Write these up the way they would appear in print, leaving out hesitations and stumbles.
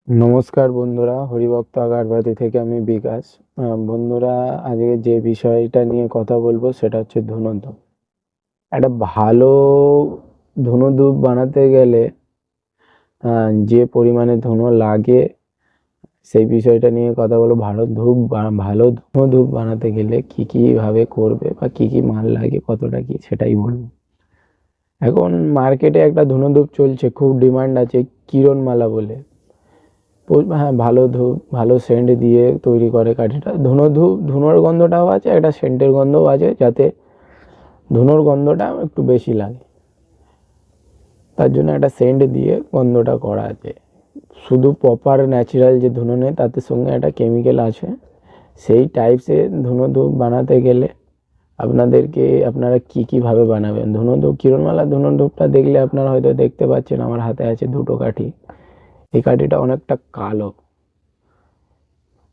নমস্কার বন্ধুরা, হরিভক্ত আগারবাতি থেকে আমি বিকাশ। বন্ধুরা, আজকে যে বিষয়টা নিয়ে কথা বলবো সেটা হচ্ছে ধুনোধূপ। একটা ভালো ধুনোধূপ বানাতে গেলে যে পরিমাণে ধুনো লাগে সেই বিষয়টা নিয়ে কথা বলবো। ভালো ধুনোধূপ বানাতে গেলে কি কি ভাবে করবে বা কি কি মাল লাগে, কতটা কি, সেটাই বলবো। এখন মার্কেটে একটা ধুনোধূপ চলছে, খুব ডিমান্ড আছে, কিরণমালা বলে। হ্যাঁ, ভালো ধূপ, ভালো সেন্ট দিয়ে তৈরি করে কাঠিটা। ধুনোর গন্ধটাও আছে, একটা সেন্টের গন্ধও আছে, যাতে ধুনোর গন্ধটা একটু বেশি লাগে, তার জন্য একটা সেন্ট দিয়ে গন্ধটা করা আছে। শুধু প্রপার ন্যাচারাল যে ধুনো নেই, তাদের সঙ্গে একটা কেমিক্যাল আছে। সেই টাইপসের ধুনোধূপ বানাতে গেলে আপনারা কীভাবে বানাবেন ধুনোধূপ। কিরণমালা ধুনোধূপটা দেখলে আপনারা হয়তো দেখতে পাচ্ছেন, আমার হাতে আছে দুটো কাঠি। এই কাঠিটা অনেকটা কালো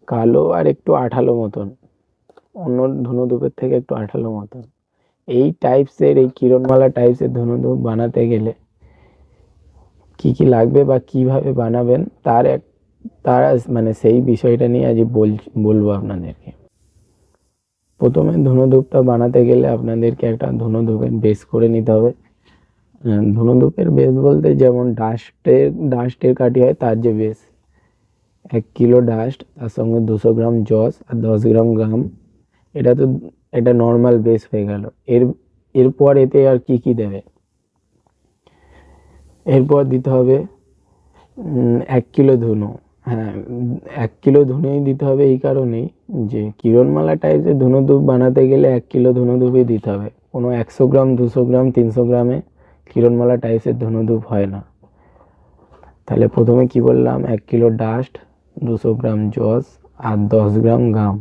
কালো আর একটু আঠালো মতন, অন্য ধুনোধূপের থেকে একটু আঠালো মতন। এই কিরণমালা টাইপসের ধুনোধূপ বানাতে গেলে কি কি লাগবে বা কিভাবে বানাবেন, তার মানে সেই বিষয়টা নিয়ে আজ বলবো আপনাদেরকে। প্রথমে ধুনোধূপটা বানাতে গেলে আপনাদেরকে একটা ধুনোধূপের বেস করে নিতে হবে। ধুনোধূপের বেস বলতে যেমন ডাস্টের কাঠি হয়, তার যে বেস, 1 কিলো ডাস্ট, তার সঙ্গে 200 গ্রাম জস আর 10 গ্রাম এটা তো এটা নর্মাল বেস হয়ে গেল। এরপর এতে আর কি কি দেবে, এরপর দিতে হবে 1 কিলো ধুনো। হ্যাঁ, 1 কিলো ধুনোই দিতে হবে এই কারণেই যে কিরণমালা টাইপের ধুনোধূপ বানাতে গেলে 1 কিলো ধুনোধূপই দিতে হবে। কোনো 100 গ্রাম, 200 গ্রাম, 300 গ্রামে কিরণমালা টাইপের ধুনোধূপ হয় না। তাহলে প্রথমে কি বললাম, 1 কিলো ডাস্ট, 200 গ্রাম জস আর 10 গ্রাম গাম,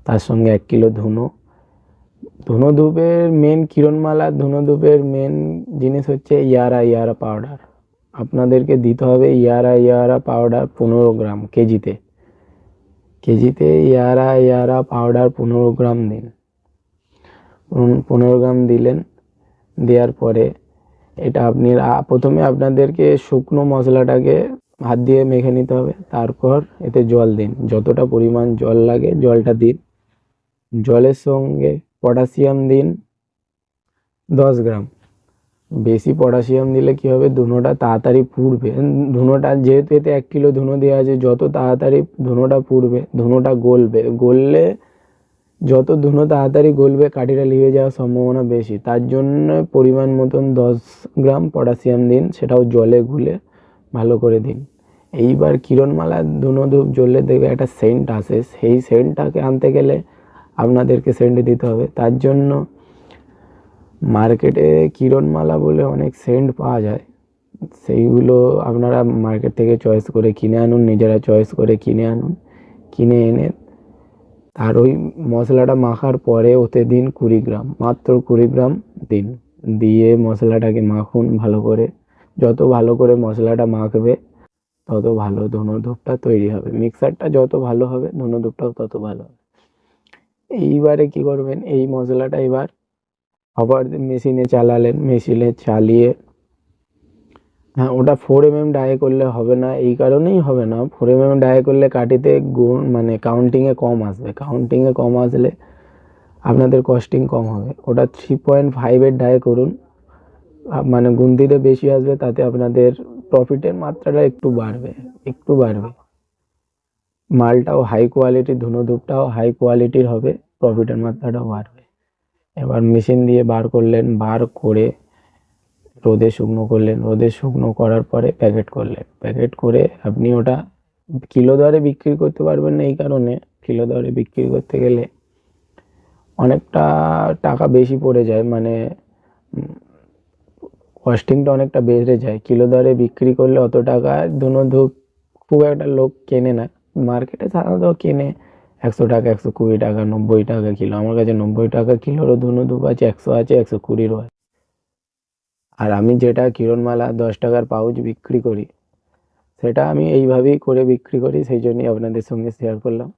তার সঙ্গে 1 কিলো ধুনো। ধুনোধূপের মেন জিনিস হচ্ছে ইয়ারা পাউডার। আপনাদেরকে দিতে হবে ইয়ারা পাউডার 15 গ্রাম কেজিতে ইয়ারা পাউডার 15 গ্রাম দিন। 15 গ্রাম দিলেন। দেওয়ার পরে এটা প্রথমে আপনাদেরকে শুকনো মশলাটাকে হাত দিয়ে মেখে নিতে হবে। তারপর এতে জল দিন, যতটা পরিমাণ জল লাগে জলটা দিন। জলের সঙ্গে পটাশিয়াম দিন 10 গ্রাম। বেশি পটাশিয়াম দিলে কি হবে, ধুনোটা তাড়াতাড়ি পুড়বে। ধুনোটা যেহেতু এতে 1 কিলো ধুনো দেওয়া আছে, যত তাড়াতাড়ি ধুনোটা পুড়বে, ধুনোটা গললে যত ধুনো তাড়াতাড়ি গলবে, কাঠিটা লিভে যাওয়ার সম্ভাবনা বেশি। তার জন্য পরিমাণ মতন 10 গ্রাম পটাশিয়াম দিন, সেটাও জলে গুলে ভালো করে দিন। এইবার কিরণমালা ধুনোধূপ জ্বললে দেখবে একটা সেন্ট আসে, সেই সেন্টটাকে আনতে গেলে আপনাদেরকে সেন্ট দিতে হবে। তার জন্য মার্কেটে কিরণমালা বলে অনেক সেন্ট পাওয়া যায়, সেইগুলো আপনারা মার্কেট থেকে চয়েস করে কিনে আনুন, নিজেরা চয়েস করে কিনে আনুন। কিনে এনে আর ওই মশলাটা মাখার পরে ওতে দিন 20 গ্রাম, মাত্র 20 গ্রাম দিন। দিয়ে মশলাটাকে মাখুন ভালো করে। যত ভালো করে মশলাটা মাখবে, তত ভালো ধুনোধূপটা তৈরি হবে। মিক্সারটা যত ভালো হবে, ধুনোধূপটাও তত ভালো হবে। এইবারে কি করবেন, এই মশলাটা এবার আবার মেশিনে চালিয়ে, হ্যাঁ, ওটা 4 mm ডায়ে করলে হবে না। এই কারণেই হবে না, 4 mm ডায়ে করলে কাঠিতে গুণ মানে কাউন্টিংয়ে কম আসবে। কাউন্টিংয়ে কম আসলে আপনাদের কস্টিং কম হবে। ওটা 3.5 ডায়ে করুন, মানে গুনতিতে বেশি আসবে, তাতে আপনাদের প্রফিটের মাত্রাটা একটু বাড়বে। মালটাও হাই কোয়ালিটির, ধুনোধূপটাও হাই কোয়ালিটির হবে, প্রফিটের মাত্রাটাও বাড়বে। এবার মেশিন দিয়ে বার করলেন, বার করে রোদে শুকনো করার পরে প্যাকেট করে আপনি ওটা কিলো দরে বিক্রি করতে পারবেন না। এই কারণে কিলো দরে বিক্রি করতে গেলে অনেকটা টাকা বেশি পড়ে যায়, মানে কস্টিংটা অনেকটা বেড়ে যায়। কিলো দরে বিক্রি করলে অত টাকা ধুনোধূপ খুব একটা লোক কেনে না। মার্কেটে সাধারণত কেনে 100 টাকা, 120 টাকা, 90 টাকা কিলো। আমার কাছে 90 টাকা কিলোরও ধুনোধূপ আছে, 100 আছে, 120ও আছে। আর আমি যেটা কিরণমালা 10 টাকার পাউচ বিক্রি করি, সেটা আমি এইভাবেই করে বিক্রি করি, সেই জন্যই আপনাদের সঙ্গে শেয়ার করলাম।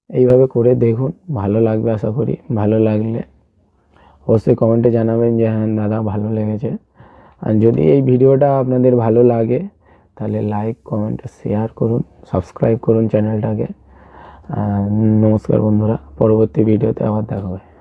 এইভাবে করে দেখুন, ভালো লাগবে আশা করি। ভালো লাগলে অবশ্যই কমেন্টে জানাবেন যে হ্যাঁ দাদা ভালো লেগেছে। আর যদি এই ভিডিওটা আপনাদের ভালো লাগে, তাহলে লাইক কমেন্ট শেয়ার করুন, সাবস্ক্রাইব করুন চ্যানেলটাকে। নমস্কার বন্ধুরা, পরবর্তী ভিডিওতে আবার দেখা হবে।